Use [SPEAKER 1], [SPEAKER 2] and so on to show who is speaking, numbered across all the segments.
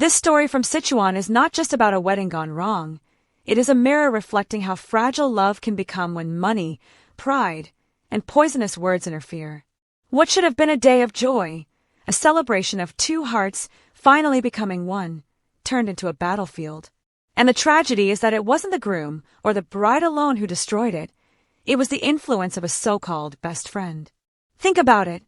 [SPEAKER 1] This story from Sichuan is not just about a wedding gone wrong. It is a mirror reflecting how fragile love can become when money, pride, and poisonous words interfere. What should have been a day of joy, a celebration of two hearts finally becoming one, turned into a battlefield. And the tragedy is that it wasn't the groom or the bride alone who destroyed it. It was the influence of a so-called best friend. Think about it.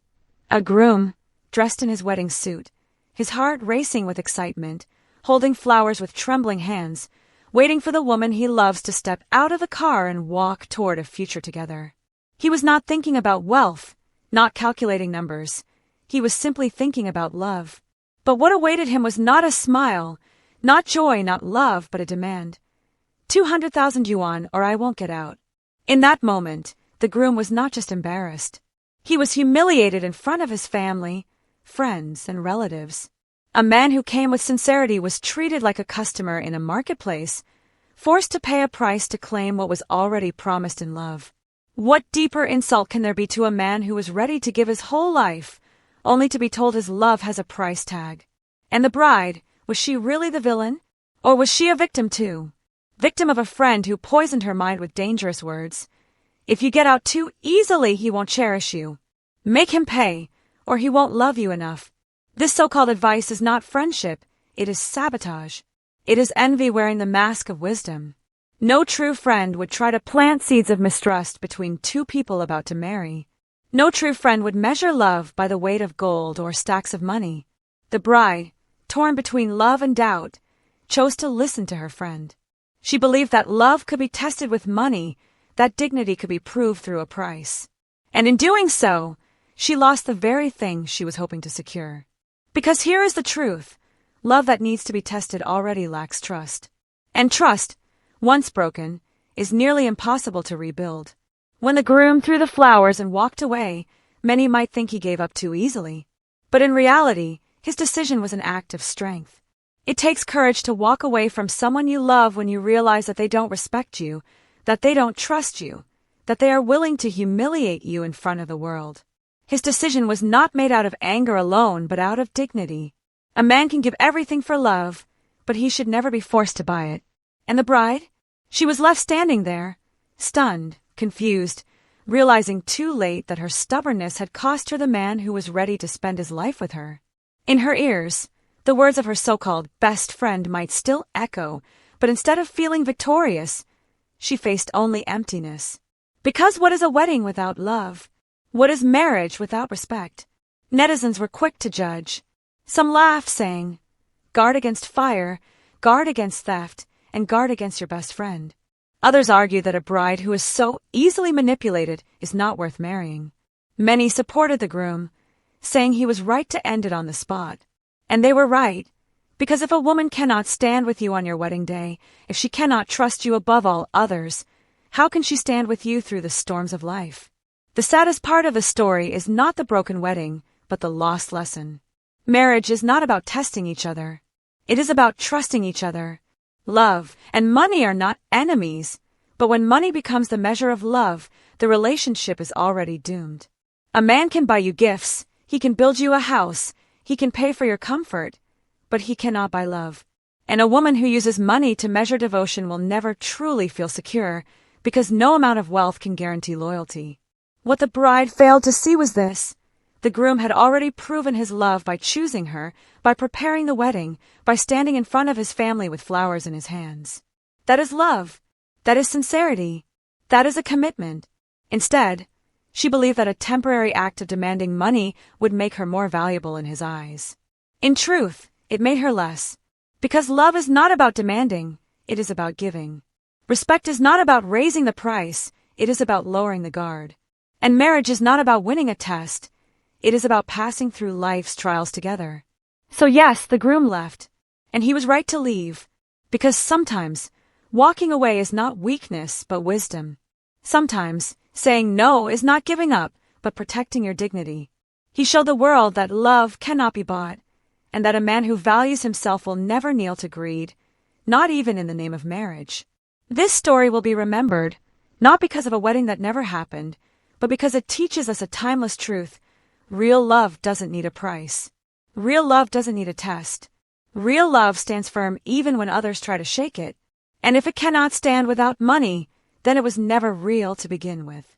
[SPEAKER 1] A groom, dressed in his wedding suit, his heart racing with excitement, holding flowers with trembling hands, waiting for the woman he loves to step out of the car and walk toward a future together. He was not thinking about wealth, not calculating numbers. He was simply thinking about love. But what awaited him was not a smile, not joy, not love, but a demand. 200,000 yuan or I won't get out. In that moment, the groom was not just embarrassed. He was humiliated in front of his family, friends, and relatives. A man who came with sincerity was treated like a customer in a marketplace, forced to pay a price to claim what was already promised in love. What deeper insult can there be to a man who was ready to give his whole life, only to be told his love has a price tag? And the bride, was she really the villain? Or was she a victim too? Victim of a friend who poisoned her mind with dangerous words. If you get out too easily, he won't cherish you. Make him pay, or he won't love you enough. This so-called advice is not friendship, it is sabotage. It is envy wearing the mask of wisdom. No true friend would try to plant seeds of mistrust between two people about to marry. No true friend would measure love by the weight of gold or stacks of money. The bride, torn between love and doubt, chose to listen to her friend. She believed that love could be tested with money, that dignity could be proved through a price. And in doing so, she lost the very thing she was hoping to secure. Because here is the truth. Love that needs to be tested already lacks trust. And trust, once broken, is nearly impossible to rebuild. When the groom threw the flowers and walked away, many might think he gave up too easily. But in reality, his decision was an act of strength. It takes courage to walk away from someone you love when you realize that they don't respect you, that they don't trust you, that they are willing to humiliate you in front of the world. His decision was not made out of anger alone, but out of dignity. A man can give everything for love, but he should never be forced to buy it. And the bride? She was left standing there, stunned, confused, realizing too late that her stubbornness had cost her the man who was ready to spend his life with her. In her ears, the words of her so-called best friend might still echo, but instead of feeling victorious, she faced only emptiness. Because what is a wedding without love? What is marriage without respect? Netizens were quick to judge. Some laughed, saying, "Guard against fire, guard against theft, and guard against your best friend." Others argued that a bride who is so easily manipulated is not worth marrying. Many supported the groom, saying he was right to end it on the spot. And they were right, because if a woman cannot stand with you on your wedding day, if she cannot trust you above all others, how can she stand with you through the storms of life? The saddest part of the story is not the broken wedding, but the lost lesson. Marriage is not about testing each other. It is about trusting each other. Love and money are not enemies, but when money becomes the measure of love, the relationship is already doomed. A man can buy you gifts, he can build you a house, he can pay for your comfort, but he cannot buy love. And a woman who uses money to measure devotion will never truly feel secure, because no amount of wealth can guarantee loyalty. What the bride failed to see was this. The groom had already proven his love by choosing her, by preparing the wedding, by standing in front of his family with flowers in his hands. That is love. That is sincerity. That is a commitment. Instead, she believed that a temporary act of demanding money would make her more valuable in his eyes. In truth, it made her less. Because love is not about demanding, it is about giving. Respect is not about raising the price, it is about lowering the guard. And marriage is not about winning a test, it is about passing through life's trials together. So yes, the groom left, and he was right to leave, because sometimes walking away is not weakness but wisdom. Sometimes saying no is not giving up but protecting your dignity. He showed the world that love cannot be bought, and that a man who values himself will never kneel to greed, not even in the name of marriage. This story will be remembered, not because of a wedding that never happened, but because it teaches us a timeless truth. Real love doesn't need a price. Real love doesn't need a test. Real love stands firm even when others try to shake it. And if it cannot stand without money, then it was never real to begin with.